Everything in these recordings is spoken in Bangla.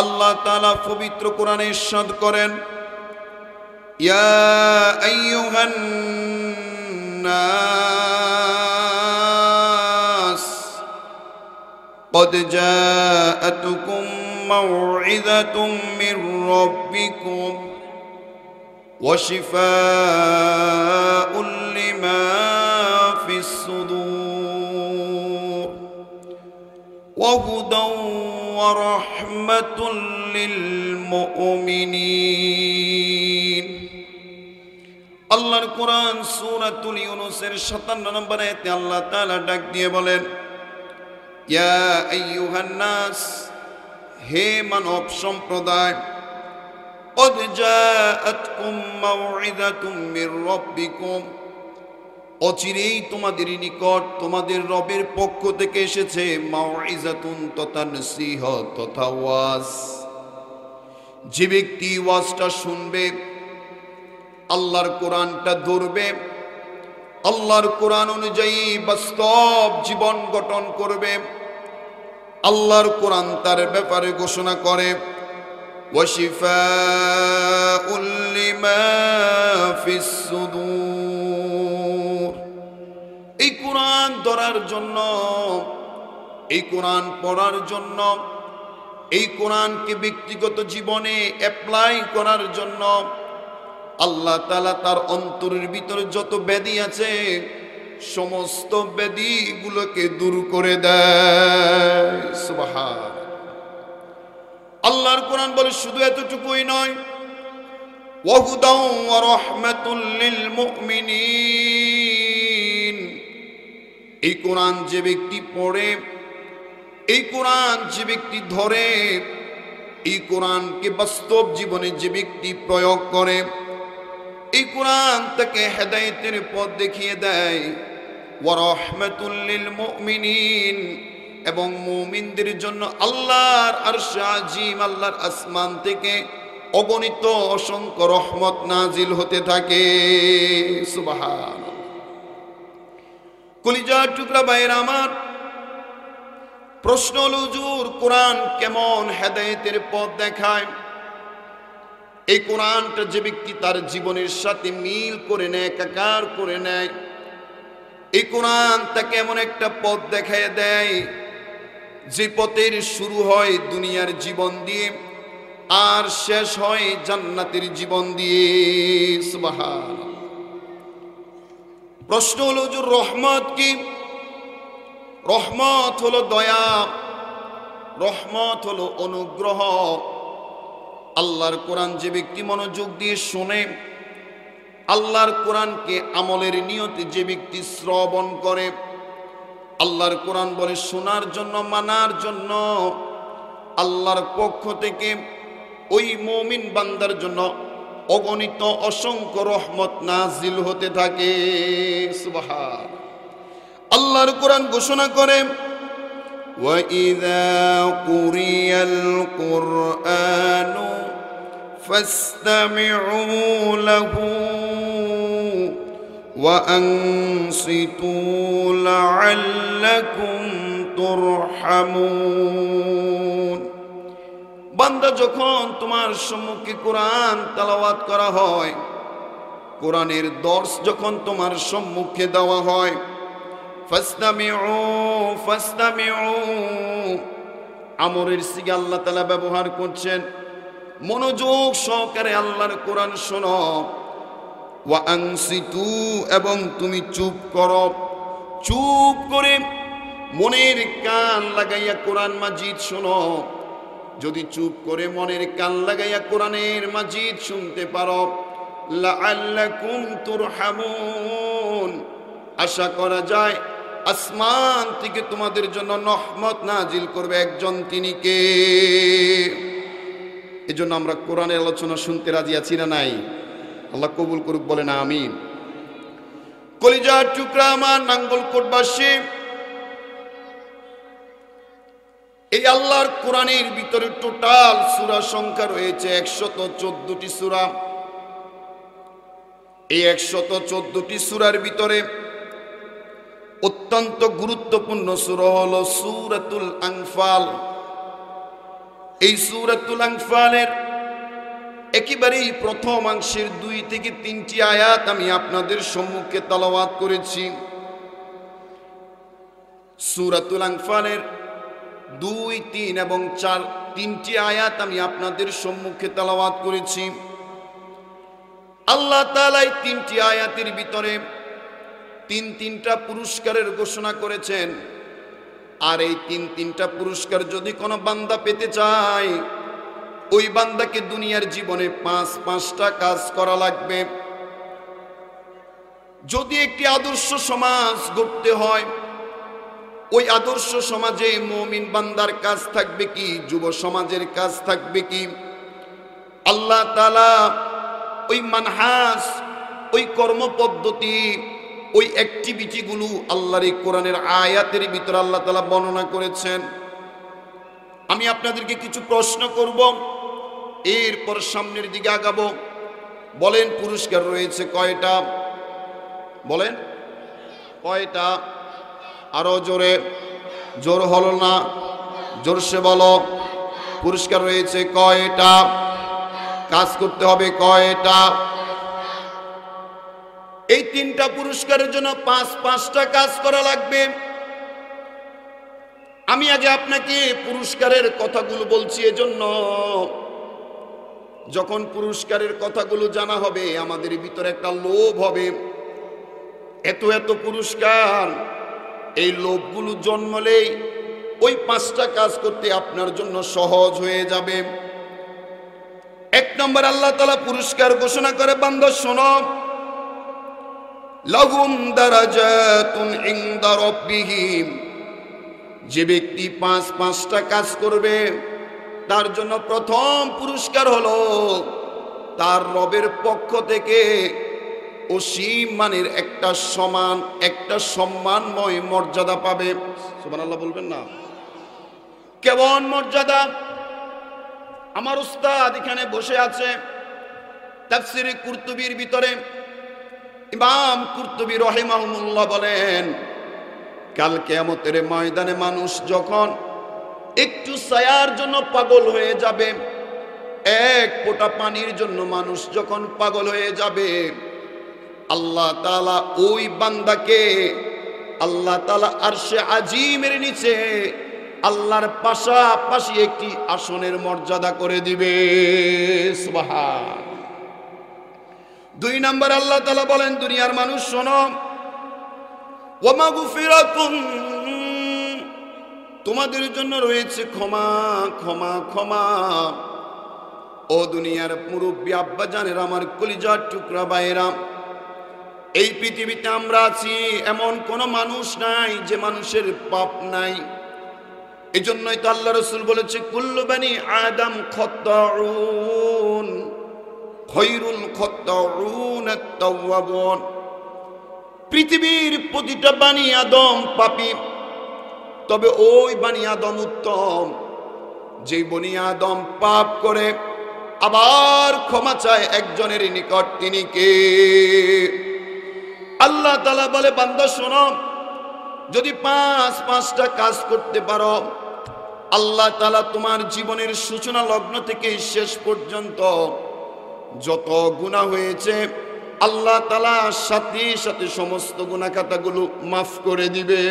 আল্লাহ তাআলা পবিত্র কোরআনে ইরশাদ করেন, ইয়া আইয়ুহান নাস قد جاءتكم موعظة من ربكم وشفاء لما في الصدور وهدى ورحمة للمؤمنين। আল্লাহর কোরআন সূরাতুল ইউনূসের 57 নম্বর আয়াতে আল্লাহ তাআলা ডাক দিয়ে বলেন, ইয়া আইয়ুহান নাস, হে মানব সম্প্রদায়, قد جاءتكم موعظة من ربكم, অচিরেই তোমাদের নিকট তোমাদের রবের পক্ষ থেকে এসেছে মাউইজাতুন তথা নসিহত তথা ওয়াজ। যে ব্যক্তি ওয়াজটা শুনবে, আল্লাহর কোরআনটা ধরবে, আল্লাহর কোরআন অনুযায়ী বাস্তব জীবন গঠন করবে, আল্লাহর কোরআন তার ব্যাপারে ঘোষণা করে ওয়াশিফাউল লিমা ফিস সুদূর। এই কোরআন ধরার জন্য, এই কোরআন পড়ার জন্য, এই কোরআনকে ব্যক্তিগত জীবনে অ্যাপ্লাই করার জন্য আল্লাহ তাআলা তার অন্তরের ভিতরে যত ব্যাধি আছে সমস্ত ব্যাধিগুলোকে দূর করে দেয়। সুবহান। আল্লাহর কোরআন বলে শুধু এতটুকুই নয়, ওয়াহুদাও ওয়া রাহমাতুল লিল মুমিনিন। এই কোরআন যে ব্যক্তি পড়ে, এই কোরআন যে ব্যক্তি ধরে, এই কোরআনকে বাস্তব জীবনে যে ব্যক্তি প্রয়োগ করে, এই কোরআন তাকে হেদায়েতের পথ দেখিয়ে দেয়। ওয়া রাহমাতুল লিল মুমিনিন, এবং মুমিনদের জন্য আল্লাহর আরশে আজিম, আল্লাহর আসমান থেকে অগণিত অসংখ্য রহমত নাজিল হতে থাকে। সুবহানাল্লাহ। কলিজার টুকরা ভাইরা আমার, প্রশ্ন হলো হুজুর, কোরআন কেমন হেদায়েতের পথ দেখায়? এই কোরআনটা যে ব্যক্তি তার জীবনের সাথে মিল করে নেয়, একাকার করে নেয়, এই কোরআন তাকে এমন একটা পথ দেখায় দেয় যে পথের শুরু হয় দুনিয়ার জীবন দিয়ে আর শেষ হয় জান্নাতের জীবন দিয়ে। সুবহানাল্লাহ। প্রশ্ন হলো হুজুর, রহমত কি? রহমত হলো দয়া, রহমত হলো অনুগ্রহ। আল্লাহর কোরআন যে ব্যক্তি মনোযোগ দিয়ে শোনে, আল্লাহর কোরআনকে আমলের নিয়তে যে ব্যক্তি শ্রবণ করে, আল্লাহর কোরআন বলে শোনার জন্য, মানার জন্য আল্লাহর পক্ষ থেকে ওই মুমিন বান্দার জন্য অগণিত অসংখ্য রহমত নাজিল হতে থাকে। সুবহান। আল্লাহর কোরআন ঘোষণা করে, وَإِذَا قُرِئَ الْقُرْآنُ فَاسْتَمِعُوا لَهُ وَأَنصِتُوا لَعَلَّكُمْ تُرْحَمُونَ। বান্দা, যখন তোমার সম্মুখে কোরআন তেলাওয়াত করা হয়, কোরআনের দর্শ যখন তোমার সম্মুখে দেওয়া হয়, ফাসতামিউ, আমরের সিগা আল্লাহ তাআলা ব্যবহার করছেন। মনোযোগ সহকারে আল্লাহর কোরআন শোনো। ওয়া আনসিতু, এবং তুমি চুপ করো। চুপ করে মনের কান লাগাইয়া কোরআন মাজিদ শোনো। যদি চুপ করে মনের কান লাগাইয়া কোরআনের মাজিদ শুনতে পারো, লাআল্লাকুম তুরহামুন, আশা করা যায় আসমান থেকে তোমাদের জন্য রহমত নাজিল করবে একজন, তিনি কে? এজন্য আমরা কোরআনের আলোচনা শুনতে রাজি আছি না নাই? আল্লাহ কবুল করুক, বলেন আমিন। কলিজার টুকরা আমার নাঙ্গলকোটবাসী, এই আল্লাহর কোরআনের ভিতরে টোটাল সূরা সংখ্যা রয়েছে 114টি সূরা। এই 114টি সূরার ভিতরে অত্যন্ত গুরুত্বপূর্ণ সূরা হলো সূরাতুল আনফাল। এই সূরাতুল আনফালের একেবারেই প্রথম অংশের 2 থেকে 3টি আয়াত আমি আপনাদের সম্মুখে তেলাওয়াত করেছি। সূরাতুল আনফালের 2, 3 এবং 4 3টি আয়াত আমি আপনাদের সম্মুখে তেলাওয়াত করেছি। আল্লাহ তাআলা এই 3টি আয়াতের ভিতরে 3টা পুরস্কারের ঘোষণা করেছেন। আর এই 3টা পুরস্কার যদি কোনো বান্দা পেতে চায়, ওই বান্দাকে দুনিয়ার জীবনে 5টা কাজ করা লাগবে। যদি একটি আদর্শ সমাজ গড়তে হয়, ওই আদর্শ সমাজে মুমিন বান্দার কাজ থাকবে কি, যুব সমাজের কাজ থাকবে কি, আল্লাহ তাআলা ওই মানহাজ, ওই কর্মপদ্ধতি, ওই অ্যাক্টিভিটিগুলো আল্লাহর এই কোরআনের আয়াতের ভিতরে আল্লাহ তাআলা বর্ণনা করেছেন। আমি আপনাদেরকে কিছু প্রশ্ন করব, এরপর সামনের দিকে আগাবো। বলেন পুরস্কার রয়েছে কয়টা? বলেন কয়টা? আরো জোরে, জোর হলো না, জোরসে বলো। পুরস্কার রয়েছে কয়টা? কাজ করতে হবে কয়টা? এই 3টা পুরস্কারের জন্য 5টা কাজ করা লাগবে। আমি আগে আপনাকে পুরস্কারের কথাগুলো বলছি, এজন্য যখন পুরস্কারের কথাগুলো জানা হবে আমাদের ভিতরে একটা লোভ হবে। এত পুরস্কার, এই লোভগুলো জন্মলেই ওই 5টা কাজ করতে আপনার জন্য সহজ হয়ে যাবে। 1 নম্বর আল্লাহ তাআলা পুরস্কার ঘোষণা করে, বান্দা শোনো, লাহুম দারাজাতুন ইনদা রাব্বিহিম। যে ব্যক্তি 5টা কাজ করবে তার জন্য প্রথম পুরস্কার হলো তার রবের পক্ষ থেকে অসীম মানের একটা সম্মানময় মর্যাদা পাবে। সুবহানাল্লাহ বলবেন না? কেমন মর্যাদা? আমার উস্তাদ এখানে বসে আছে, তাফসীরে কুরতুবীর ভিতরে ইমাম কুরতুবী রাহিমাহুল্লাহ বলেন, কাল কিয়ামতের ময়দানে মানুষ যখন একটু ছায়ার জন্য পাগল হয়ে যাবে, এক ফোঁটা পানির জন্য মানুষ যখন পাগল হয়ে যাবে, আল্লাহ তাআলা ওই বান্দাকে আল্লাহ তাআলা আরশে আজিমের নিচে আল্লাহর পাশাপাশি একটি আসনের মর্যাদা করে দিবে। সুবহান। 2 নম্বর আল্লাহ তাআলা বলেন, দুনিয়ার মানুষ শোনো, ওয়া মাগফিরাতুন, তোমাদের জন্য রয়েছে ক্ষমা, ক্ষমা, ক্ষমা। ও দুনিয়ার মুরব্বী আব্বা জানেরা, আমার কলিজার টুকরা ভাইরা, এই পৃথিবীতে আমরা আছি, এমন কোন মানুষ নাই যে মানুষের পাপ নাই। এজন্যই তো আল্লাহ রাসূল বলেছে, কুল্লু বানি আদম খাত্তাউন, খায়রুল খাত্তাউন আত-তাওয়াবুন। পৃথিবীর প্রতিটা বানি আদম পাপী, তবে ওই বানি আদম উত্তম, যে বনি আদম পাপ করে আবার ক্ষমা চায় একজনের নিকট। তিনি কে? আল্লাহ তাআলা বলে, বান্দা শোনো, যদি 5টা কাজ করতে পারো, আল্লাহ তাআলা তোমার জীবনের সূচনা লগ্ন থেকে শেষ পর্যন্ত যত গুনাহ হয়েছে আল্লাহ তাআলা সাথে সাথে সমস্ত গুনাহ খাতাগুলো মাফ করে দিবে।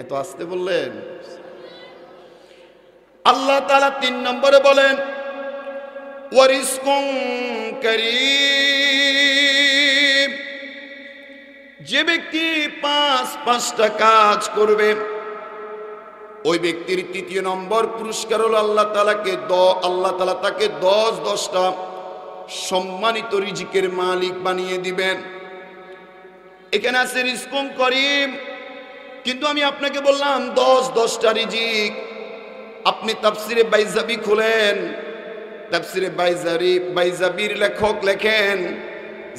এত আস্তে বললেন? আল্লাহ তাআলা 3 নম্বরে বলেন, ওয়ারিজকুম কারীম। যে ব্যক্তি 5টা কাজ করবে, ওই ব্যক্তির 3য় নম্বর পুরস্কার হলো আল্লাহ তাআলা তাকে 10টা সম্মানিত রিজিকের মালিক বানিয়ে দিবেন। এখানে আছে রিজকুম করিম, কিন্তু আমি আপনাকে বললাম 10টা রিজিক। আপনি তাফসিরে বাইজাবি খুলেন, তাফসিরে বাইজাবির লেখক লেখেন,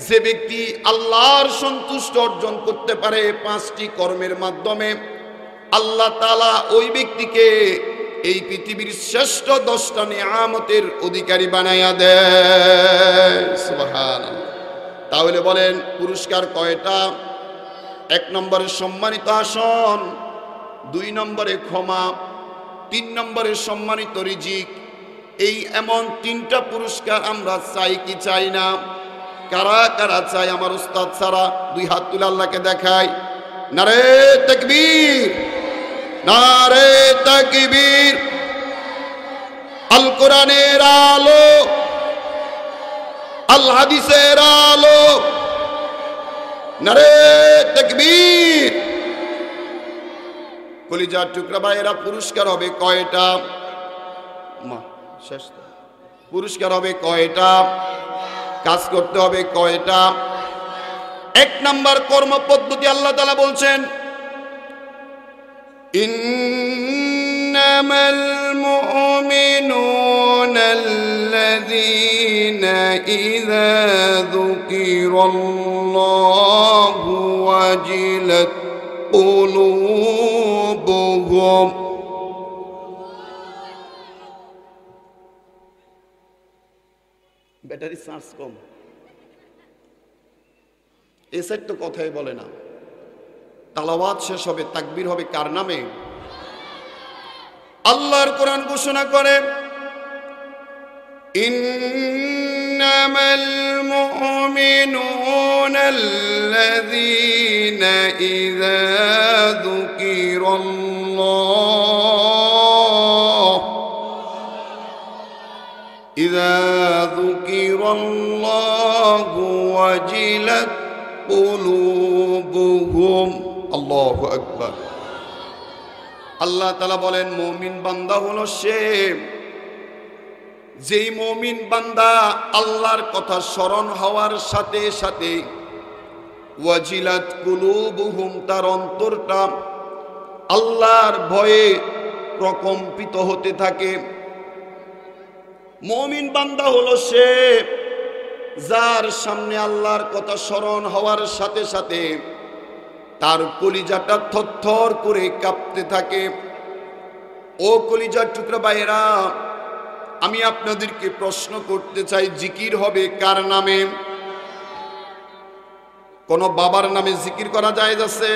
যে ব্যক্তি আল্লাহর সন্তুষ্টি অর্জন করতে পারে 5টি কর্মের মাধ্যমে, আল্লাহ তাআলা ওই ব্যক্তিকে এই পৃথিবীর শ্রেষ্ঠ 10টা নিয়ামতের অধিকারী বানায়া দেয়। সুবহানাল্লাহ। তাহলে বলেন পুরস্কার কয়টা? 1 নম্বরে সম্মানিত আসন, 2 নম্বরে ক্ষমা, তিন নম্বরে সম্মানিত রিজিক। এই এমন তিনটা পুরস্কার আমরা চাই কি চাই না? কারা কারা চাই আমার উস্তাদ ছাড়া? দুই হাত তুলে আল্লাহকে দেখাই। নারে তাকবীর, নারে তাকবীর। আল কোরআনের আলো, আল হাদিসের আলো, নারে তাকবীর। কলিজার টুকরা ভাইয়েরা, পুরস্কার হবে কয়টা? মা শেষ। পুরস্কার হবে কয়টা? কাজ করতে হবে কয়টা? এক নাম্বার কর্ম পদ্ধতি আল্লাহ তাআলা বলছেন, ইন্নামাল মুমিনুনা আল্লাযীনা ইযা যুকিরাল্লাহু ওয়াজিলাত কুলুবুহুম। ব্যাটারি চার্জ কম, এ সাইড তো কথাই বলে না। তালাওয়াত শেষ হবে, তাকবীর হবে কার নামে? আল্লাহর কোরআন ঘোষণা করে, ইন্নামাল মুমিনুনা আল্লাযীনা ইযা যুকিরাল্লাহু ওয়াজিলাত কুলুবুহুম। আল্লাহু আকবার। আল্লাহ তাআলা বলেন, মুমিন বান্দা হলো সে, যেই মুমিন বান্দা আল্লাহর কথা স্মরণ হওয়ার সাথে সাথে ওয়াজিলাত কুলুবুহুম, তার অন্তরটা আল্লাহর ভয়ে প্রকম্পিত হতে থাকে। মুমিন বান্দা হলো সে, যার সামনে আল্লাহর কথা স্মরণ হওয়ার সাথে সাথে তার কলিজাটা থরথর করে কাঁপতে থাকে। ও কলিজার টুকরা ভাইয়েরা, আমি আপনাদেরকে প্রশ্ন করতে চাই, জিকির হবে কার নামে? কোন বাবার নামে জিকির করা যায়? যাচ্ছে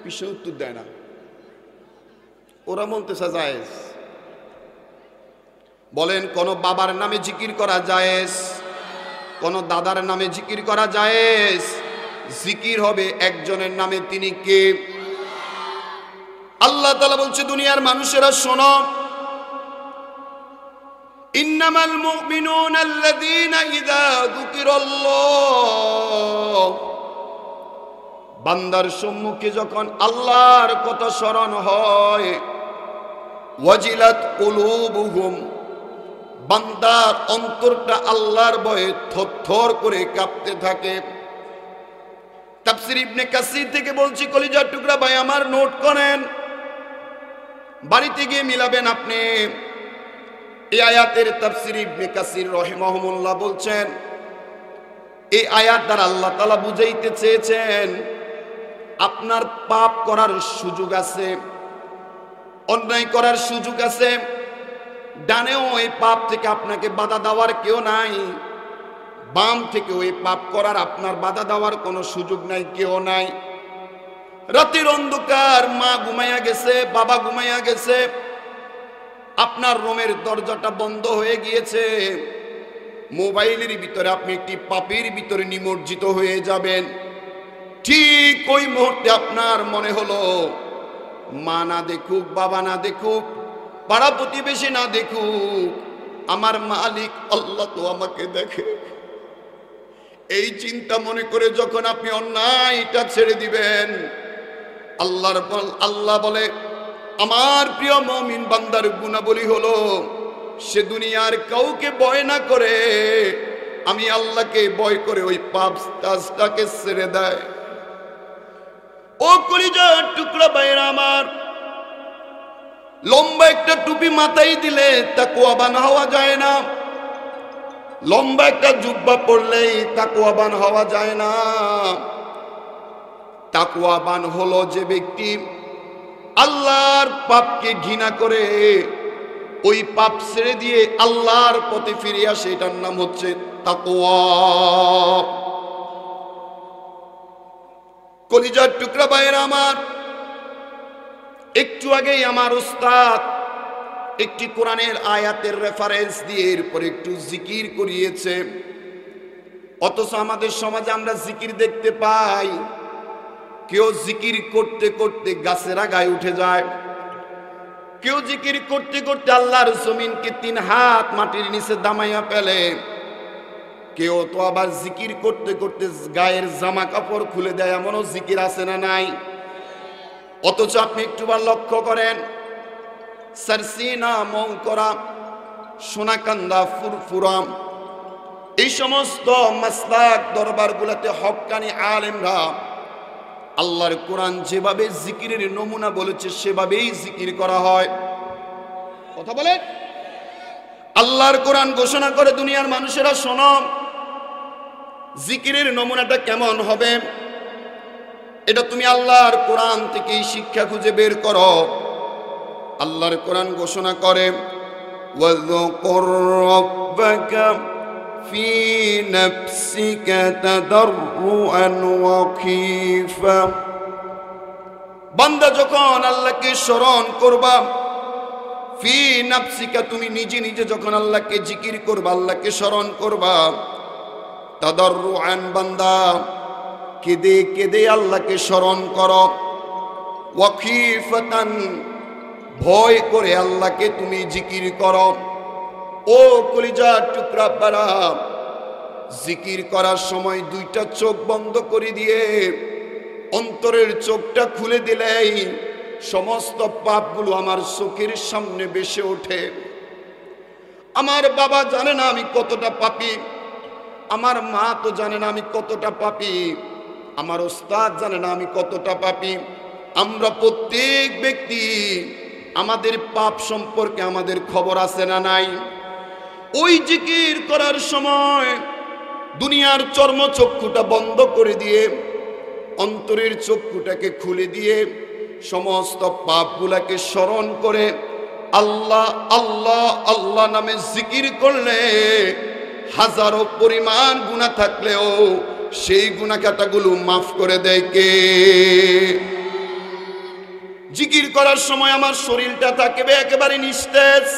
পিছনে উত্তর দেয় না, ওরা বলতেছে জায়েজ। বলেন, কোন বাবার নামে জিকির করা জায়েজ? কোন দাদার নামে জিকির করা জায়েজ? জিকির হবে একজনের নামে, তিনি কে? আল্লাহ তাআলা বলছে, দুনিয়ার মানুষেরা শোনো, ইন্নামাল মুমিনুনা আল্লাযীনা ইযা যুকিরাল্লাহ, বান্দার সম্মুখে যখন আল্লাহর কথা স্মরণ হয়, ওয়াজিলাত কুলুবুহুম, বান্দার অন্তরটা আল্লাহর ভয়ে থরথর করে কাঁপতে থাকে। তাফসীর ইবনে কাসির থেকে বলছি, কলিজার টুকরা ভাই আমার, নোট করেন, বাড়িতে গিয়ে মিলাবেন আপনি। এই আয়াতের তাফসীর ইবনে কাসির রাহিমাহুল্লাহ বলছেন, এই আয়াত দ্বারা আল্লাহ তাআলা বুঝাইতে চেয়েছেন, আপনার পাপ করার সুযোগ আছে, অন্যায় করার সুযোগ আছে, ডানেও ওই পাপ থেকে আপনাকে বাধা দেওয়ার কেউ নাই, বাম থেকে ওই পাপ করার আপনার বাধা দেওয়ার কোনো সুযোগ নাই, কেউ নাই। রাতের অন্ধকার, মা ঘুমাইয়া গেছে, বাবা ঘুমাইয়া গেছে, আপনার রুমের দরজাটা বন্ধ হয়ে গিয়েছে, মোবাইলের ভিতরে আপনি একটি পাপের ভিতরে নিমজ্জিত হয়ে যাবেন। ঠিক ওই মুহূর্তে আপনার মনে হলো, মা না দেখুক, বাবা না দেখুক, পাড়া প্রতিবেশী না দেখুক, আমার মালিক আল্লাহ তো আমাকে দেখে। এই চিন্তা মনে করে যখন আপনি অন্যায়টা ছেড়ে দিবেন, আল্লাহ বলে, আমার প্রিয় মুমিন বান্দার গুণাবলী হলো, সে দুনিয়ার কাউকে ভয় না করে আমি আল্লাহকে ভয় করে ওই পাপ কাজটাকে ছেড়ে দেয়। ও কলিজার টুকরা ভাইরা আমার, লম্বা একটা টুপি মাথায় দিলে তাকওয়াবান হওয়া যায় না, লম্বা একটা জুব্বা পরলেই তাকওয়াবান হওয়া যায় না। তাকওয়াবান হলো যে ব্যক্তি আল্লাহর পাপকে ঘৃণা করে ওই পাপ ছেড়ে দিয়ে আল্লাহর পথে ফিরে আসে, এটার নাম হচ্ছে তাকওয়া। কলিজার টুকরা ভাইয়েরা আমার, একটু আগেই আমার উস্তাদ একটি কোরআনের আয়াতের রেফারেন্স দিয়ে এরপর একটু জিকির করিয়েছে। অথচ আমাদের সমাজে আমরা জিকির দেখতে পাই, কেউ জিকির করতে করতে গাছের আগায় উঠে যায়, কেউ জিকির করতে করতে আল্লাহর জমিনকে 3 হাত মাটির নিচে দামাইয়া ফেলে, কেউ তো আবার জিকির করতে করতে গায়ের জামা কাপড় খুলে দেয়। এমনও জিকির আছে না নাই? অথচ আপনি একটুবার লক্ষ্য করেন, সারসিনা, মৌকরা, সোনাকান্দা, ফুরফুরা, এই সমস্ত মাসলাক দরবারগুলোতে হক্কানি আলেমরা আল্লাহর কোরআন যেভাবে জিকিরের নমুনা বলেছে সেভাবেই জিকির করা হয়। কথা বলে আল্লাহর কোরআন ঘোষণা করে, দুনিয়ার মানুষেরা শোনো, জিকিরের নমুনাটা কেমন হবে এটা তুমি আল্লাহর কোরআন থেকেই শিক্ষা খুঁজে বের করো। আল্লাহর কোরআন ঘোষণা করে, ওয়াযকুর রাব্বাকা ফি নাফসিকা তাদাররুআন ওয়া খীফা। বান্দা যখন আল্লাহকে স্মরণ করবা, ফি নাফসিকা, তুমি নিজে নিজে যখন আল্লাহকে জিকির করবা, আল্লাহকে স্মরণ করবা, তাদাররুআন, বান্দা কেঁদে কেঁদে আল্লাহকে স্মরণ করো, ওয়া খীফাতান, ভয় করে আল্লাহকে তুমি জিকির করো। ও কলিজার টুকরা পারা, জিকির করার সময় 2টা চোখ বন্ধ করে দিয়ে অন্তরের চোখটা খুলে দিলেই সমস্ত পাপগুলো আমার চোখের সামনে ভেসে ওঠে। আমার বাবা জানে না আমি কতটা পাপী, আমার মা তো জানে না আমি কতটা পাপী, আমার ওস্তাদ জানে না আমি কতটা পাপী। আমরা প্রত্যেক ব্যক্তি আমাদের পাপ সম্পর্কে আমাদের খবর আছে না নাই? ওই জিকির করার সময় দুনিয়ার চর্মচক্ষুটা বন্ধ করে দিয়ে অন্তরের চক্ষুটাকে খুলে দিয়ে সমস্ত পাপগুলাকে স্মরণ করে আল্লাহ আল্লাহ আল্লাহ নামে জিকির করলে হাজারো পরিমাণ গুনাহ থাকলেও সেই গুনাহ কাটাগুলো মাফ করে দেয় কে? জিকির করার সময় আমার শরীরটা থাকবে একেবারে নিস্তেজ,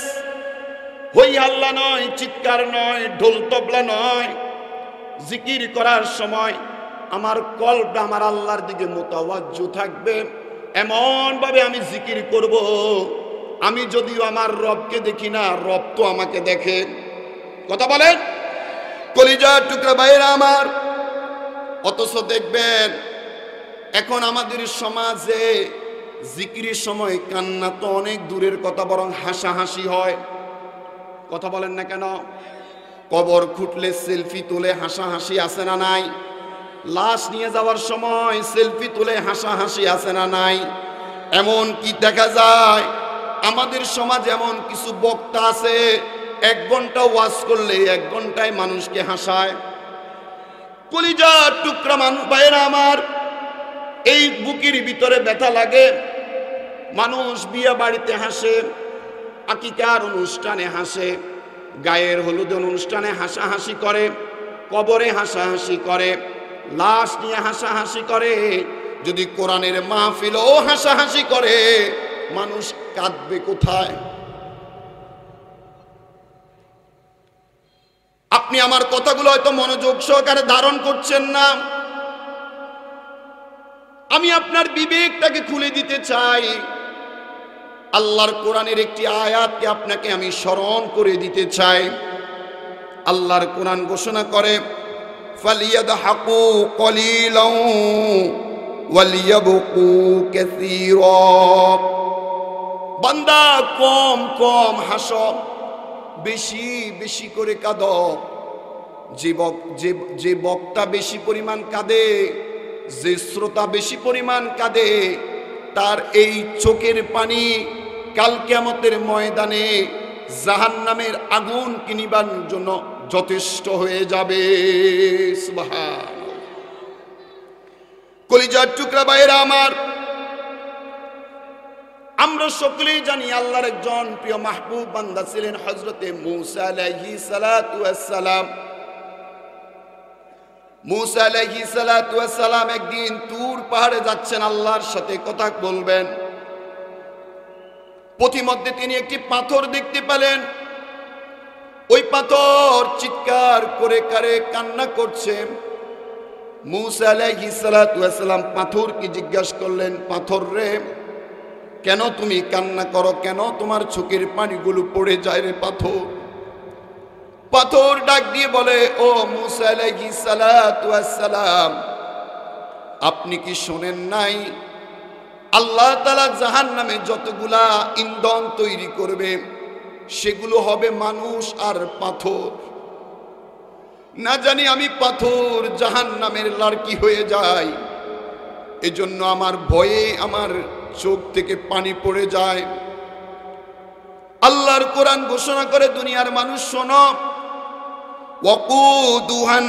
হই হাল্লা নয়, চিৎকার নয়, ঢোল তবলা নয়। জিকির করার সময় আমার কলবটা আমার আল্লাহর দিকে মোতাওয়াজ্জু থাকবে। এমন ভাবে আমি জিকির করব, আমি যদিও আমার রবকে দেখি না, রব তো আমাকে দেখে। কথা বলেন কলিজার টুকরা ভাইয়েরা আমার। অথচ দেখবেন এখন আমাদের সমাজে জিকিরের সময় কান্না তো অনেক দূরের কথা, বরং হাসাহাসি হয়। কথা বলেন না কেন? কবর খুঁটলে সেলফি তুলে হাসাহাসি আছে না নাই? লাশ নিয়ে যাওয়ার সময় সেলফি তুলে হাসাহাসি আছে না নাই? এমন কি দেখা যায় আমাদের সমাজ এমন কিছু বক্তা আছে 1 ঘন্টা ওয়াজ করলে 1 ঘন্টায় মানুষকে হাসায়। কলিজার টুকরা মানুষ ভাইয়েরা আমার, এই বুকের ভিতরে ব্যথা লাগে। মানুষ বিয়ে বাড়িতে হাসে, আকিকার অনুষ্ঠানে হাসে, গায়ের হলুদ অনুষ্ঠানে হাসাহাসি করে, কবরে হাসাহাসি করে, লাশ নিয়ে হাসাহাসি করে। যদি কোরআনের মাহফিলও হাসাহাসি করে, মানুষ কাঁদবে কোথায়? আপনি আমার কথাগুলো হয়তো মনোযোগ সহকারে ধারণ করছেন না। আমি আপনার বিবেকটাকে খুলে দিতে চাই। আল্লাহর কোরআনের একটি আয়াতকে আপনাকে আমি স্মরণ করে দিতে চাই। আল্লাহর কোরআন ঘোষণা করে, ফালিয়াদহাকু কলিলাও ওয়ালিয়াবকু কাসীরা। বান্দা কম কম হাসো, বেশি বেশি করে কাঁদো। যে বক্তা বেশি পরিমাণ কাঁদে, যে শ্রোতা বেশি পরিমাণ কাঁদে, তার এই চোখের পানি কাল কিয়ামতের ময়দানে জাহান্নামের আগুন কিনিবার জন্য যথেষ্ট হয়ে যাবে। সুবহানাল্লাহ। কলিজার টুকরা ভাইয়েরা আমার, আমরা সকলেই জানি আল্লাহর একজন প্রিয় মাহবুব বান্দা ছিলেন হযরতে মূসা আলাইহিস সালাতু ওয়াস সালাম। মূসা আলাইহিস সালাতু ওয়াস সালাম একদিন তুর পাহাড়ে যাচ্ছেন, আল্লাহর সাথে কথা বলবেন। পথিমধ্যে তিনি একটি পাথর দেখতে পেলেন। ওই পাথর চিৎকার করে কান্না করছে। মূসা আলাইহিস সালাতু ওয়াস সালাম পাথরকে জিজ্ঞাসা করলেন, পাথর রে, কেন তুমি কান্না করো? কেন তোমার চোখের পানিগুলো পড়ে যায় রে পাথর? পাথর ডাক দিয়ে বলে, ও মূসা আলাইহিস সালাতু ওয়াস সালাম, আপনি কি শোনেন নাই আল্লাহ তাআলা জাহান্নামে যতগুলা ইন্ধন তৈরি করবে সেগুলো হবে মানুষ আর পাথর। না জানি আমি পাথর জাহান্নামের লাড়কি হয়ে যাই, এজন্য আমার ভয়ে আমার চোখ থেকে পানি পড়ে যায়। আল্লাহর কোরআন ঘোষণা করে, দুনিয়ার মানুষ শোনো, ওয়াকুদুহান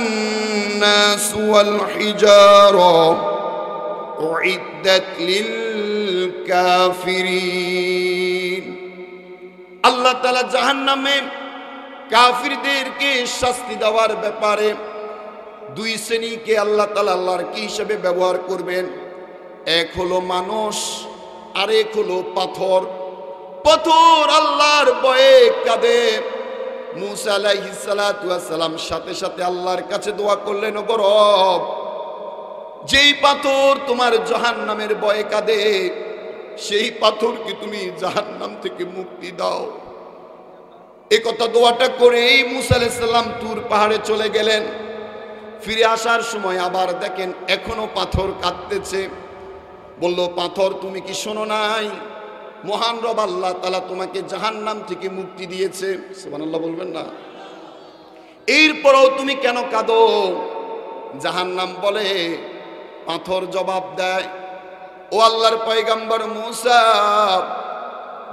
নাস ওয়াল হিজারা উইদ্দাত লিল কাফিরিন। আল্লাহ তাআলা জাহান্নামে কাফিরদেরকে শাস্তি দেওয়ার ব্যাপারে দুই শ্রেণীকে আল্লাহ তাআলা আল্লাহর কি হিসেবে ব্যবহার করবেন। এক হলো মানুষ, আর এক হলো পাথর। পাথর আল্লাহর ভয়ে কাঁদে। মূসা আলাইহিস সালাতু ওয়াস সালাম সাথে সাথে আল্লাহর কাছে দোয়া করলেন, ও রব, যেই পাথর তোমার জাহান্নামের ভয়ে কাঁদে সেই পাথরকে তুমি জাহান্নাম থেকে মুক্তি দাও। এই কথা দোয়াটা করেই মূসা আলাইহিস সালাম তুর পাহাড়ে চলে গেলেন। ফিরে আসার সময় আবার দেখেন এখনো পাথর কাঁদতেছে। বলল, পাথর তুমি কি শোনো নাই মহান রব আল্লাহ তাআলা তোমাকে জাহান্নাম থেকে মুক্তি দিয়েছে? সুবহানাল্লাহ বলবেন না? এরপরও তুমি কেন কাঁদো? জাহান্নাম বলে, পাথর জবাব দেয়, ও আল্লাহর পয়গম্বর মূসা,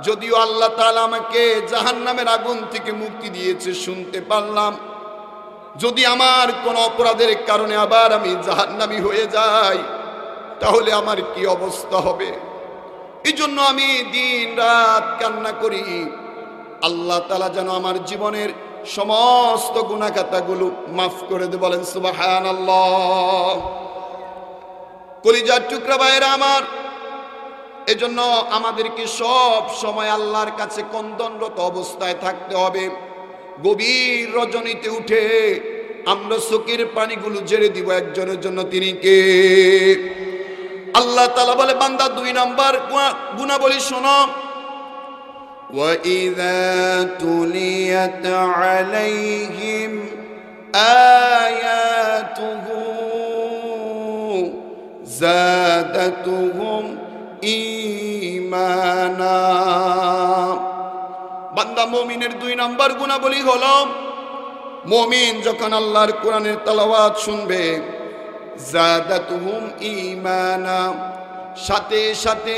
যদিও আল্লাহ তাআলা আমাকে জাহান্নামের আগুন থেকে মুক্তি দিয়েছে শুনতে পারলাম, যদি আমার কোন অপরাধের কারণে আবার আমি জাহান্নামী হয়ে যাই তাহলে আমার কি অবস্থা হবে? এই জন্য আমি দিন রাত কান্না করি, আল্লাহ তাআলা যেন আমার জীবনের সমস্ত গুনাহ খাতাগুলো মাফ করে দে। বলেন সুবহানাল্লাহ। কলিজার টুকরা ভাইরা আমার, এজন্য আমাদেরকে সব সময় আল্লাহর কাছে কন্দনরত অবস্থায় থাকতে হবে। গভীর রজনীতে উঠে আমরা চোখের পানিগুলো ঝেড়ে দিব একজনের জন্য, তিনি কে? আল্লাহ তাআলা বলে, বান্দা 2 নাম্বার গুনাবলী শোনো। وَإِذَا تُلِيَتْ عَلَيْهِمْ آيَاتُهُ زَادَتْهُمْ ঈমানা। বান্দা মুমিনের 2 নাম্বার গুনাবলী হলো, মুমিন যখন আল্লাহর কোরআনের তেলাওয়াত শুনবে, জাদাতুহুম ঈমানা, সাথে সাথে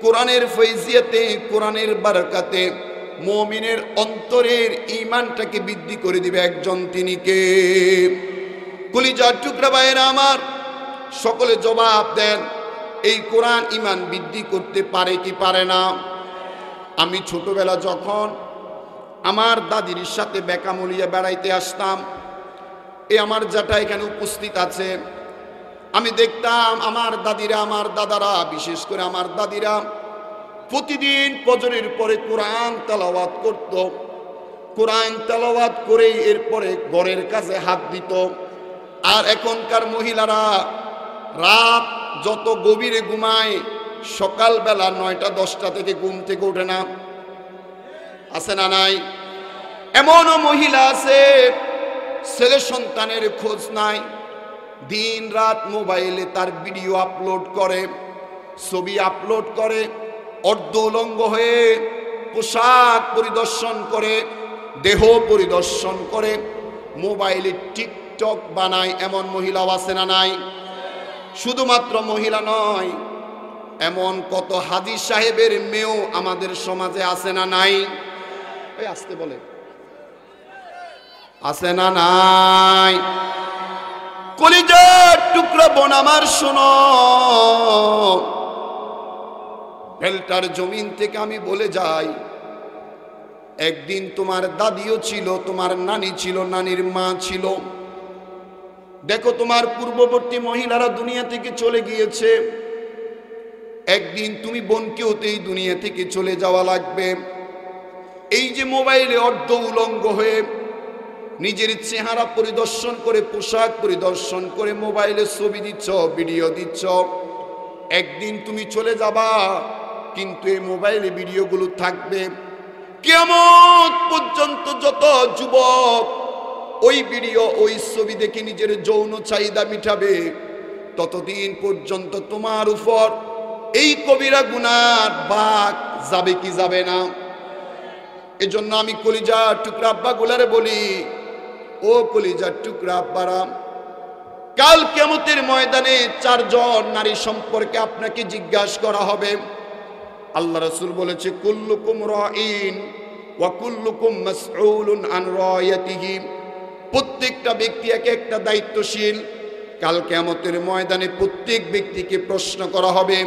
কোরআনের ফয়জিয়াতে, কোরআনের বারাকাতে মুমিনের অন্তরের ঈমানটাকে বৃদ্ধি করে দিবে একজন, তিনি কে? কলিজার টুকরা ভাইরা আমার, সকলে জবাব দেন, এই কোরআন ঈমান বৃদ্ধি করতে পারে কি পারে না? আমি ছোটবেলা যখন আমার দাদির সাথে বেকামলিয়া বেড়াইতে আসতাম, এই আমার যাটা এখানে উপস্থিত আছে, আমি দেখতাম আমার দাদিরা, আমার দাদারা, বিশেষ করে আমার দাদিরা প্রতিদিন ফজরের পরে কোরআন তেলাওয়াত করত। কোরআন তেলাওয়াত করেই এরপরে ঘরের কাজে হাত দিত। আর এখনকার মহিলারা রাত যত গভীরে ঘুমায়, সকালবেলা 9টা 10টা থেকে ঘুম থেকে ওঠে না। আছে না নাই? এমনও মহিলা আছে ছেলে সন্তানের খোঁজ নাই, দিন রাত মোবাইলে তার ভিডিও আপলোড করে, ছবি আপলোড করে, অর্ধ উলঙ্গ হয়ে পোশাক পরিদর্শন করে, দেহ পরিদর্শন করে, মোবাইলে টিকটক বানায়। এমন মহিলাও আছে না নাই? শুধুমাত্র মহিলা নয়, এমন কত হাজী সাহেবের মেয়েও আমাদের সমাজে আছে না নাই? এই আসতে বলে, আছে না নাই? কলিজার টুকরা বোন আমার শোনো, বেলটার জমিন থেকে আমি বলে যাই, একদিন তোমার দাদিও ছিল, তোমার নানি ছিল, নানির মা ছিল। দেখো তোমার পূর্ববর্তী মহিলারা দুনিয়া থেকে চলে গিয়েছে, একদিন তুমি বোনকেও তো এই দুনিয়া থেকে চলে যাওয়া লাগবে। এই যে মোবাইলে অর্ধ উলঙ্গ হয়ে নিজের চেহারা পরিদর্শন করে, পোশাক পরিদর্শন করে মোবাইলে ছবি দিচ্ছ, ভিডিও দিচ্ছ, একদিন তুমি চলে যাবা, কিন্তু এই মোবাইলে ভিডিওগুলো থাকবে। কিয়ামত পর্যন্ত যত যুবক ওই ভিডিও, ওই ছবি দেখে নিজের যৌন চাহিদা মিটাবে, ততদিন পর্যন্ত তোমার উপর এই কবিরা গুনার ভাগ যাবে কি যাবে না? এজন্য আমি কলিজার টুকরা আব্বা গুলারে বলি, ও কলিজার টুকরা আব্বারা, কাল কিয়ামতের ময়দানে 4 জন নারী সম্পর্কে আপনাকে জিজ্ঞাসা করা হবে। আল্লাহ রাসূল বলেছে, কুল্লুকুম রাঈন ওয়া কুল্লুকুম মাসউলুন আন রায়াতিহি। প্রত্যেকটা ব্যক্তি এক একটা দায়িত্বশীল। কাল কিয়ামতের ময়দানে প্রত্যেক ব্যক্তিকে প্রশ্ন করা হবে।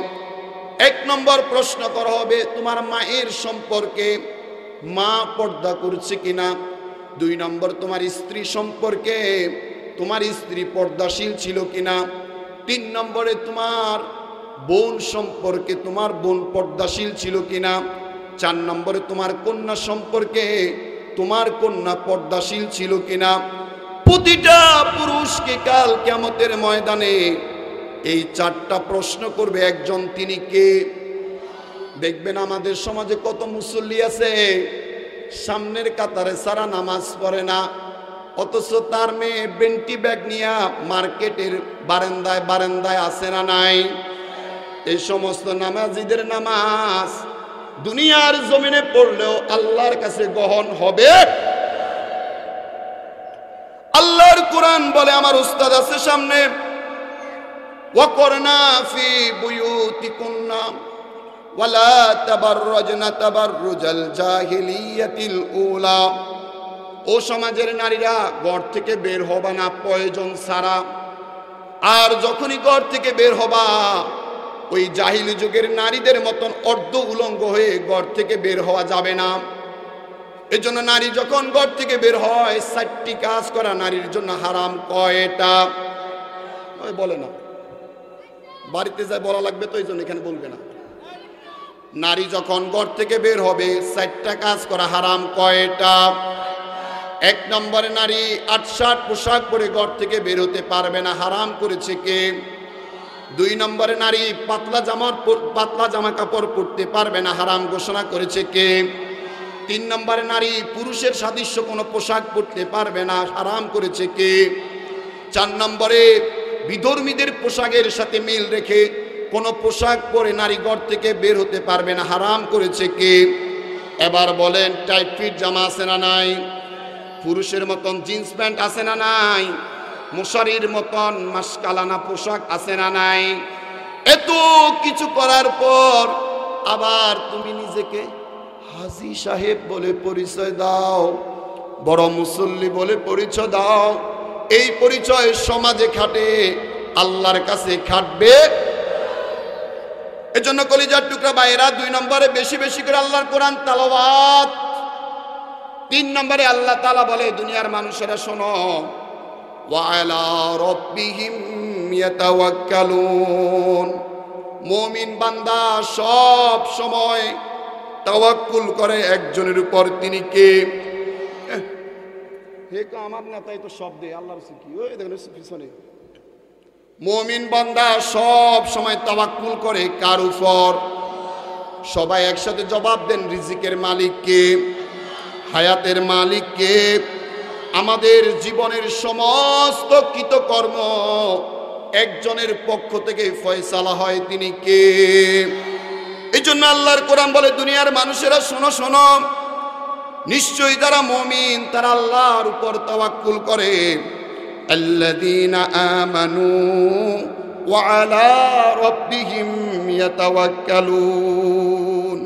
1 নম্বর প্রশ্ন করা হবে তোমার মায়ের সম্পর্কে, মা পর্দা করছে কিনা। 2 নম্বর তোমার স্ত্রী সম্পর্কে, তোমার স্ত্রী পর্দাশীল ছিল কিনা। 3 নম্বরে তোমার বোন সম্পর্কে, তোমার বোন পর্দাশীল ছিল কিনা। 4 নম্বরে তোমার কন্যা সম্পর্কে, তোমার কন্যা পর্দাশীল ছিল কিনা। প্রতিটা পুরুষকে কাল কিয়ামতের ময়দানে এই 4টা প্রশ্ন করবে একজন, তিনি কে? দেখবেন আমাদের সমাজে কত মুসল্লি আছে সামনের কাতারে সারা নামাজ পড়ে না, অথচ তার মেয়ে বেন্টি ব্যাগ নিয়ে মার্কেটের বারান্দায় বারান্দায় আসে না নাই? এই সমস্ত নামাজিদের নামাজ দুনিয়ার জমিনে পড়লেও আল্লাহর কাছে গ্রহণ হবে। আল্লাহর কোরআন বলে, আমার উস্তাদ আছে সামনে, ওয়াকরনা ফি বুয়ুতিকুন্না ওয়ালা তাবাররাজনা তাবাররুজাল জাহিলিয়াতিল উলা। ও সমাজের নারীরা, ঘর থেকে বের হবা না প্রয়োজন ছাড়া। আর যখনই ঘর থেকে বের হবা, ওই জাহিলি যুগের নারীদের মতন অর্ধ উলঙ্গ হয়ে ঘর থেকে বের হওয়া যাবে না। এজন্য নারী যখন ঘর থেকে বের হয়, 4টি কাজ করা নারীর জন্য হারাম। কয়টা? বলে না, বাড়িতে যায় বলা লাগবে, তো এই জন্য এখানে বলবে না। নারী যখন ঘর থেকে বের হবে, 4টা কাজ করা হারাম। কয়টা? 1 নম্বরে নারী 8-8 পোশাক পরে ঘর থেকে বের হতে পারবে না, হারাম করেছে কে? 2 নম্বরে নারী পাতলা জামা কাপড় পরতে পারবে না, হারাম ঘোষণা করেছে কে? 3 নম্বরে নারী পুরুষের সাদৃশ্য কোনো পোশাক পরতে পারবে না, হারাম করেছে কে? 4 নম্বরে বিধর্মীদের পোশাকের সাথে মিল রেখে কোনো পোশাক পরে নারী ঘর থেকে বের হতে পারবে না, হারাম করেছে কে? এবার বলেন, টাইট ফিট জামা আছে না নাই? পুরুষের মতন জিন্স প্যান্ট আছে না নাই? মশারির মতন মাসকালানা পোশাক আছে না নাই? এত কিছু করার পর আবার তুমি নিজেকে হাজী সাহেব বলে পরিচয় দাও, বড় মুসল্লি বলে পরিচয় দাও। এই পরিচয় সমাজে খাটে, আল্লাহর কাছে খাটবে? এজন্য কলিজার টুকরা ভাইয়েরা, 2 নম্বরে বেশি বেশি করে আল্লাহর কোরআন তেলাওয়াত। 3 নম্বরে আল্লাহ তাআলা বলে, দুনিয়ার মানুষেরা শোনো, ওয়া আলা রাব্বিহিম ইয়াতাওয়াক্কালুন। মুমিন বান্দা সব সময় তাওয়াক্কুল করে একজনের উপর, তিনি কে? হে তো আমার নেতাই তো সব দেয়, আল্লাহর কি ওই দেখেন পিছনে। মুমিন বান্দা সব সময় তাওয়াক্কুল করে কার উপর? সবাই একসাথে জবাব দেন, রিজিকের মালিক কে? হায়াতের মালিক কে? আমাদের জীবনের সমস্ত কৃতকর্ম একজনের পক্ষ থেকে ফয়সালা হয়, তিনি কে? এই জন্য আল্লাহর কোরআন বলে, দুনিয়ার মানুষেরা শোনো শোনো, নিশ্চয়ই যারা মুমিন তারা আল্লাহর উপর তাওয়াক্কুল করে। আল্লাযীনা আমানু ওয়া আলা রাব্বিহিম ইয়াতাওয়াক্কালুন।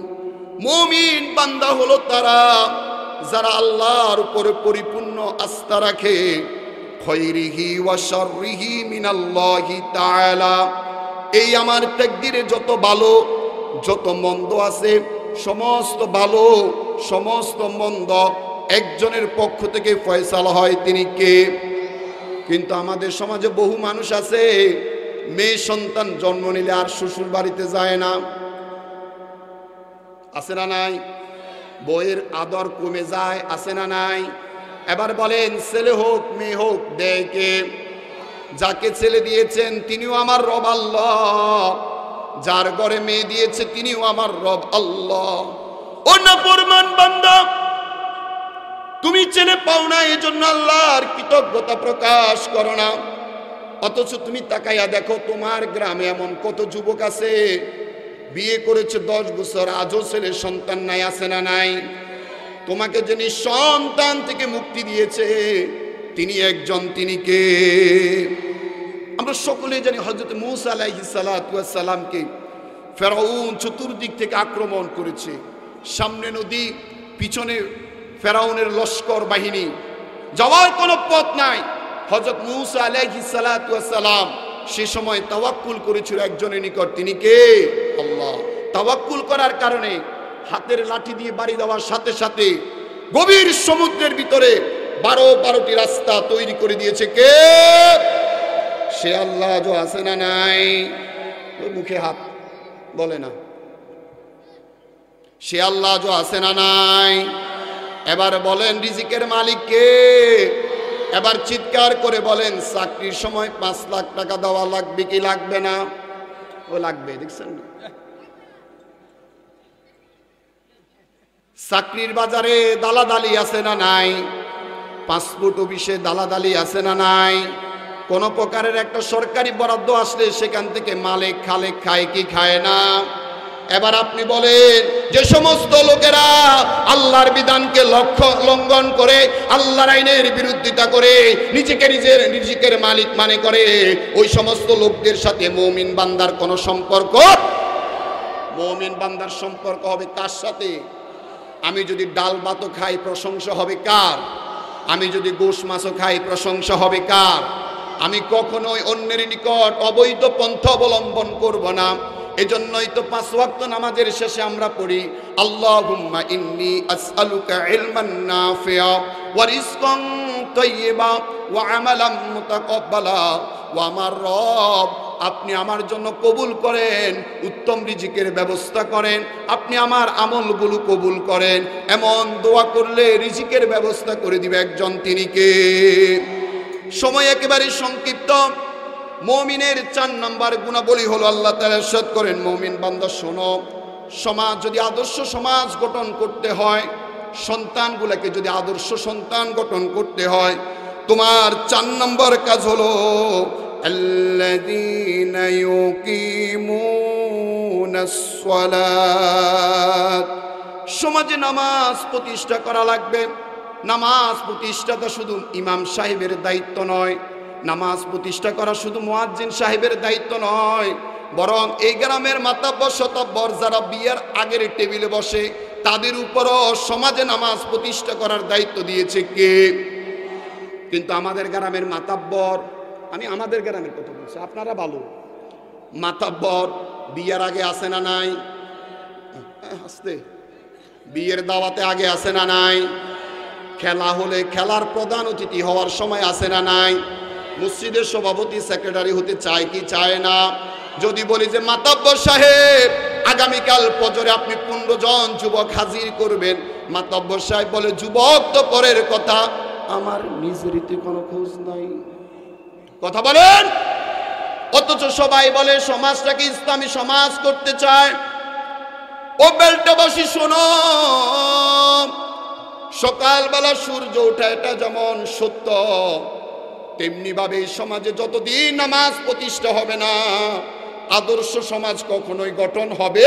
মুমিন বান্দা হলো তারা যারা আল্লাহর উপরে পরিপূর্ণ আস্থা রাখে। খৈরিহি ওয়া শাররিহি মিনাল্লাহি তাআলা। এই আমার তাকদীরে যত ভালো যত মন্দ আছে, সমস্ত ভালো সমস্ত মন্দ একজনের পক্ষ থেকে ফয়সালা হয়, তিনি কে? কিন্তু আমাদের সমাজে বহু মানুষ আছে মেয়ে সন্তান জন্ম নিলে আর শ্বশুর বাড়িতে যায় না, আছে না নাই? বউয়ের আদর কমে যায়, আছে না নাই? এবার বলেন, ছেলে হোক মেয়ে হোক দেয় কে? যাকে ছেলে দিয়েছেন তিনিও আমার রব আল্লাহ, যার ঘরে মেয়ে দিয়েছে তিনিও আমার রব আল্লাহ। ও নাফরমান বান্দা, তুমি ছেলে পাও না এজন্য আল্লাহর কৃতজ্ঞতা প্রকাশ করো না, অথচ তুমি তাকাইয়া দেখো তোমার গ্রামে এমন কত যুবক আছে বিয়ে করেছে 10 বছর, আজও ছেলে সন্তান নাই, আছে না নাই? তোমাকে যিনি সন্তান থেকে মুক্তি দিয়েছে তিনি একজন, তিনি কে? আমরা সকলে জানি হযরত মূসা আলাইহিস সালাতু ওয়াস সালামকে ফেরাউন চতুর্দিক থেকে আক্রমণ করেছে, সামনে নদী, পিছনে ফেরাউনের লস্কর বাহিনী, যাওয়ার কোনো পথ নাই। হযরত মূসা আলাইহিস সালাতু ওয়াস সালাম সে সময় তাওয়াক্কুল করেছিল একজনের নিকট, তিনি কে? আল্লাহ। তাওয়াক্কুল করার কারণে হাতের লাঠি দিয়ে বাড়ি দেওয়ার সাথে সাথে গভীর সমুদ্রের ভিতরে 12টি রাস্তা তৈরি করে দিয়েছে কে? সে আল্লাহ। যে আছে না নাই? মুখে হাত বলে না, সে আল্লাহ যে আছে না নাই? এবার বলেন রিজিকের মালিক কে? এবার চিৎকার করে বলেন, চাকরির সময় 5 লাখ টাকা দেওয়া লাগবে কি লাগবে না? ও লাগবে, দেখছেন না? চাকরির বাজারে দালাদালি আছে না নাই? পাসপোর্ট অফিসে দালাদালি আছে না নাই? কোন প্রকারের একটা সরকারি বরাদ্দ আসলে সেখান থেকে মালিক খালেক খায় কি খায় না? এবার আপনি বলেন, যে সমস্ত লোকেরা আল্লাহর বিধানকে লঙ্ঘন করে, আল্লাহর আইনের বিরোধিতা করে, নিজেকে নিজের রিজিকের মালিক মনে করে, ওই সমস্ত লোকদের সাথে মুমিন বান্দার কোনো সম্পর্ক? মুমিন বান্দার সম্পর্ক হবে কার সাথে? আমি যদি ডাল ভাতও খাই প্রশংসা হবে কার? আমি যদি গোশ মাছও খাই প্রশংসা হবে কার? আমি কখনোই অন্যের নিকট অবৈধ পন্থা অবলম্বন করব না। এজন্যই তো 5 ওয়াক্ত নামাজের শেষে আমরা পড়ি, আল্লাহুম্মা ইন্নী আসআলুকা ইলমান নাফিআ ওয়া রিজকান তাইয়্যিবা ওয়া আমালান মুতাকাব্বালা। ওয়া আমার রব, আপনি আমার জন্য কবুল করেন, উত্তম রিজিকের ব্যবস্থা করেন, আপনি আমার আমলগুলো কবুল করেন। এমন দোয়া করলে রিজিকের ব্যবস্থা করে দিবে একজন, তিনি কে? সময় একেবারে সংক্ষিপ্ত। মুমিনের 4 নাম্বার গুণাবলী হলো, আল্লাহ তাআলা ইরশাদ করেন, মুমিন বান্দা শোনো, সমাজ যদি আদর্শ সমাজ গঠন করতে হয়, সন্তানগুলোকে যদি আদর্শ সন্তান গঠন করতে হয়, তোমার 4 নম্বর কাজ হলো আল্লাযীনা ইউকিমুনাস সালাত। সমাজে নামাজ প্রতিষ্ঠা করা লাগবে। নামাজ প্রতিষ্ঠাটা শুধু ইমাম সাহেবের দায়িত্ব নয়, নামাজ প্রতিষ্ঠা করা শুধু মুয়াজ্জিন সাহেবের দায়িত্ব নয়, বরং এই গ্রামের মাতাব্বর শতাব্বর যারা বিয়ের আগের টেবিলে বসে তাদের উপরও সমাজে নামাজ প্রতিষ্ঠা করার দায়িত্ব দিয়েছে কে? কিন্তু আমাদের গ্রামের মাতাব্বর, আমি আমাদের গ্রামের কথা বলছি, আপনারা ভালো, মাতাব্বর বিয়ের আগে আসে না নাই? হাসতে, বিয়ের দাওয়াতে আগে আসে না নাই? খেলা হলে খেলার প্রধান অতিথি হওয়ার সময় আসে না নাই? মসজিদের সভাপতি সেক্রেটারি হতে চায় কি চায় না? যদি বলি যে মাতাব্বর সাহেব আগামীকাল ফজরে আপনি 15 জন যুবক হাজির করবেন, মাতাব্বর সাহেব বলে যুবক তো পরের কথা, আমার নিজেরই কোনো খোঁজ নাই। কথা বলেন। অথচ সবাই বলে সমাজটাকে ইসলামী সমাজ করতে চায়। ও বেলটাবাসী শোনো, সকালবেলা সূর্য ওঠা এটা যেমন সত্য, তেমনি ভাবে সমাজে যতদিন নামাজ প্রতিষ্ঠা হবে না, আদর্শ সমাজ কখনোই গঠন হবে।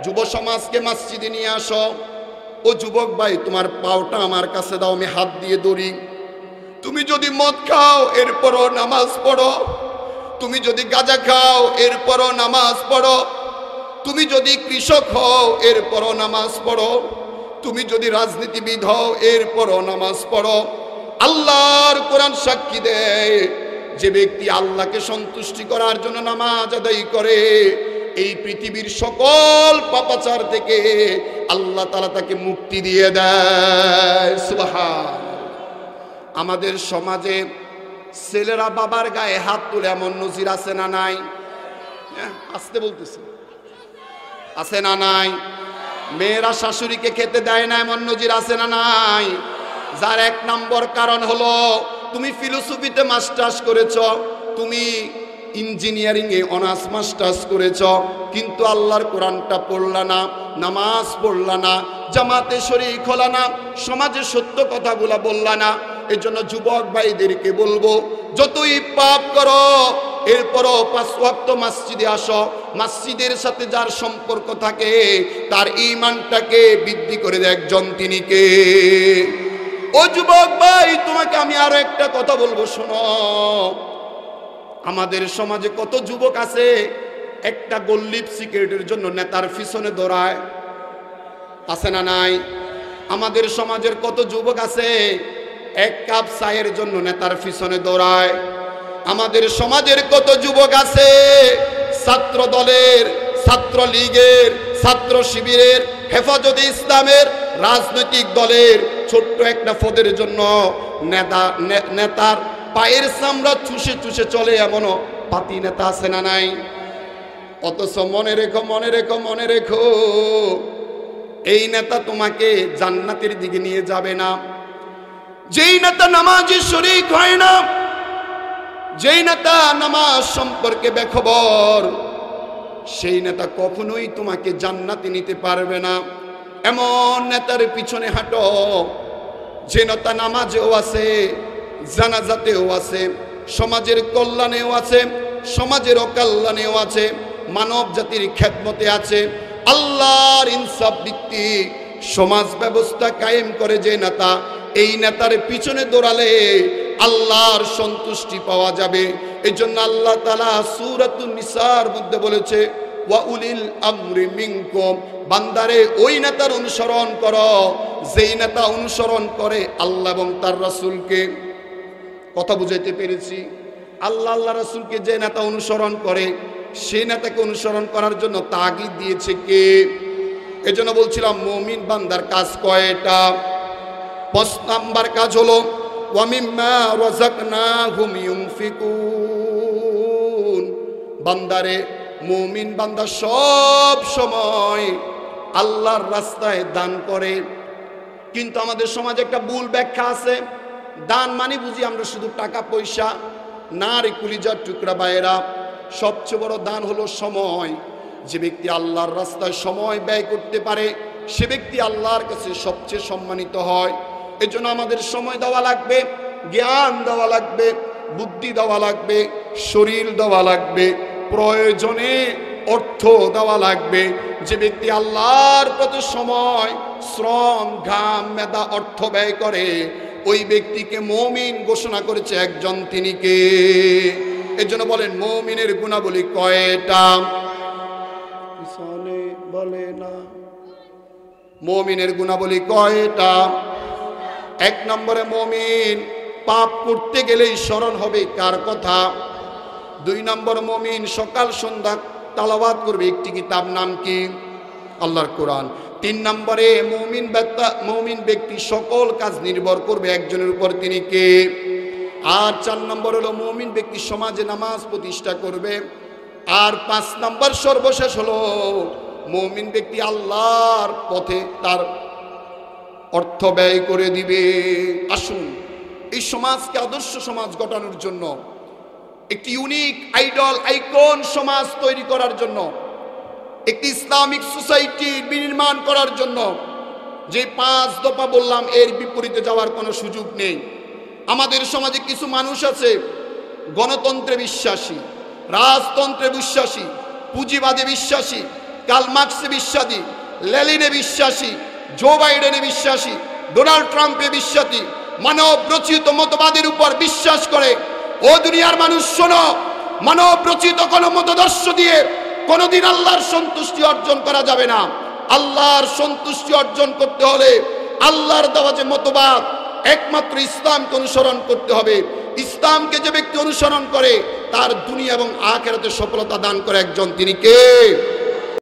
যুব সমাজকে মসজিদে নিয়ে আসো। ও যুবক ভাই, তোমার পাওটা আমার কাছে দাও, আমি হাত দিয়ে ধরি। তুমি যদি মদ খাও এরপরও নামাজ পড়ো, তুমি যদি গাঁজা খাও এরপরও নামাজ পড়ো, তুমি যদি কৃষক হও এরপরও নামাজ পড়ো, তুমি যদি রাজনীতিবিদ হও এরপরও নামাজ পড়ো। আল্লাহর কোরআন সাক্ষী দেয়, যে ব্যক্তি আল্লাহকে সন্তুষ্টি করার জন্য নামাজ আদায় করে, এই পৃথিবীর সকল পাপাচার থেকে আল্লাহ তাআলা তাকে মুক্তি দিয়ে দেয়। সুবহান। আমাদের সমাজে ছেলেরা বাবার গায়ে হাত তুলে এমন নজির আছে না নাই? আসতে বলতেছে, আছে না নাই? মেয়েরা শাশুড়িকে খেতে দেয় না এমন নজির আছে না নাই? যার এক নম্বর কারণ হলো তুমি ফিলোসফিতে মাস্টার্স করেছ, তুমি ইঞ্জিনিয়ারিং এ অনার্স মাস্টার্স করেছ, কিন্তু আল্লাহর কোরআনটা পড়লা না, নামাজ পড়লা না, জামাতে শরীক হলা না, সমাজে সত্য কথাগুলা বললা না। এই জন্য যুবক ভাইদেরকে বলবো, যতই পাপ করো এরপরও 5 ওয়াক্ত মসজিদে আসো। মসজিদের সাথে যার সম্পর্ক থাকে তার ঈমানটাকে বৃদ্ধি করে দেয় একজন, তিনি কে? ও যুবক ভাই, তোমাকে আমি আরো একটা কথা বলবো, শোনো। আমাদের সমাজে কত যুবক আছে একটা গোল্লিপ সিগারেটের জন্য নেতার পিছনে দৌড়ায়, আছে না নাই? আমাদের সমাজের কত যুবক আছে এক কাপ চায়ের জন্য নেতার পিছনে দৌড়ায়। আমাদের সমাজের কত যুবক আছে ছাত্র দলের, ছাত্র লীগের, ছাত্র শিবিরের, হেফাজতে ইসলামের, রাজনৈতিক দলের ছোট্ট একটা পদের জন্য নেতার পায়ের চামড়া চুষে চুষে চলে, এমনও পাতি নেতা আছে না নাই? অথচ মনে রেখো, মনে রেখো, মনে রেখো, এই নেতা তোমাকে জান্নাতের দিকে নিয়ে যাবে না। যেই নেতা নামাজে শরীক হয় না, যেই নেতা নামাজ সম্পর্কে বেখবর, সেই নেতা কখনোই তোমাকে জান্নাতে নিতে পারবে না। এমন নেতার পিছনে হাঁটো যে নেতা নামাজেও আছে, জানাজাতেও আছে, সমাজের কল্যাণেও আছে, সমাজের অকল্যাণেও আছে, মানব জাতির খেদমতে আছে, আল্লাহর ইনসাফ ভিত্তিক সমাজ ব্যবস্থা কায়েম করে যে নেতা, এই নেতার পিছনে দৌড়ালে আল্লাহর সন্তুষ্টি পাওয়া যাবে। এই জন্য আল্লাহ তাআলা সূরাতুন নিসার মধ্যে বলেছে, ওয়া উলিল আমরি মিনকুম, বান্দারে ওই নেতার অনুসরণ করো যেই নেতা অনুসরণ করে আল্লাহ এবং তার রাসূলকে। কথা বুঝাইতে পেরেছি? আল্লাহ আল্লাহ রাসূলকে যে নেতা অনুসরণ করে সেই নেতাকে অনুসরণ করার জন্য তাগিদ দিয়েছে কে? এজন্য বলছিলাম মুমিন বান্দার কাজ কয়টা? 5 নাম্বার কাজ হলো ওয়া মিম্মা রাযাকনাহুম ইউনফিকুন। বান্দারে, মুমিন বান্দা সব সময় আল্লাহর রাস্তায় দান করে। কিন্তু আমাদের সমাজে একটা ভুল ব্যাখ্যা আছে, দান মানে বুঝি আমরা শুধু টাকা পয়সা। না রে কুলিজার টুকরা ভাইয়েরা, সবচেয়ে বড় দান হলো সময়। যে ব্যক্তি আল্লাহর রাস্তায় সময় ব্যয় করতে পারে সে ব্যক্তি আল্লাহর কাছে সবচেয়ে সম্মানিত হয়। এজন্য আমাদের সময় দেওয়া লাগবে, জ্ঞান দেওয়া লাগবে, বুদ্ধি দেওয়া লাগবে, শরীর দেওয়া লাগবে, প্রয়োজনে অর্থ দেওয়া লাগবে। যে ব্যক্তি আল্লাহর প্রতি সময়, শ্রম, ঘাম, মেধা, অর্থ ব্যয় করে ওই ব্যক্তিকে মুমিন ঘোষণা করেছে একজন, তিনি কে? এজন্য বলেন মুমিনের গুণাবলী কয়টা? পিছনে বলে না। মুমিনের গুণাবলী কয়টা? 1 নম্বরে মুমিন পাপ করতে গেলেই স্মরণ হবে কার কথা? 2 নম্বর মুমিন সকাল সন্ধ্যা তালাওয়াত করবে একটি কিতাব, নাম কি? আল্লাহর কোরআন। 3 নম্বরে মুমিন ব্যক্তি সকল কাজ নির্ভর করবে একজনের উপর, তিনি কে? আর 4 নম্বর হলো মুমিন ব্যক্তি সমাজে নামাজ প্রতিষ্ঠা করবে। আর 5 নম্বর সর্বশেষ হলো মুমিন ব্যক্তি আল্লাহর পথে তার অর্থ ব্যয় করে দিবে। আসুন এই সমাজকে আদর্শ সমাজ গঠনের জন্য, একটি ইউনিক আইডল আইকন সমাজ তৈরি করার জন্য, একটি ইসলামিক সোসাইটি বিনির্মাণ করার জন্য যে 5 দফা বললাম এর বিপরীতে যাওয়ার কোনো সুযোগ নেই। আমাদের সমাজে কিছু মানুষ আছে গণতন্ত্রে বিশ্বাসী, রাজতন্ত্রে বিশ্বাসী, পুঁজিবাদে বিশ্বাসী, কার্ল মার্কসে বিশ্বাসী, লেনিনে বিশ্বাসী, জো বাইডেনে বিশ্বাসী, ডোনাল্ড ট্রাম্পে বিশ্বাসী, মানব রচিত মতবাদের উপর বিশ্বাস করে। ও দুনিয়ার মানুষ শোনো, মানব রচিত কোনো মতদর্শ দিয়ে কোনোদিন আল্লাহর সন্তুষ্টি অর্জন করা যাবে না। আল্লাহর সন্তুষ্টি অর্জন করতে হলে আল্লাহর দেওয়া যে মতবাদ, একমাত্র ইসলামকে অনুসরণ করতে হবে। ইসলামকে যে ব্যক্তি অনুসরণ করে তার দুনিয়া এবং আখিরাতে সফলতা দান করে একজন, তিনি কে?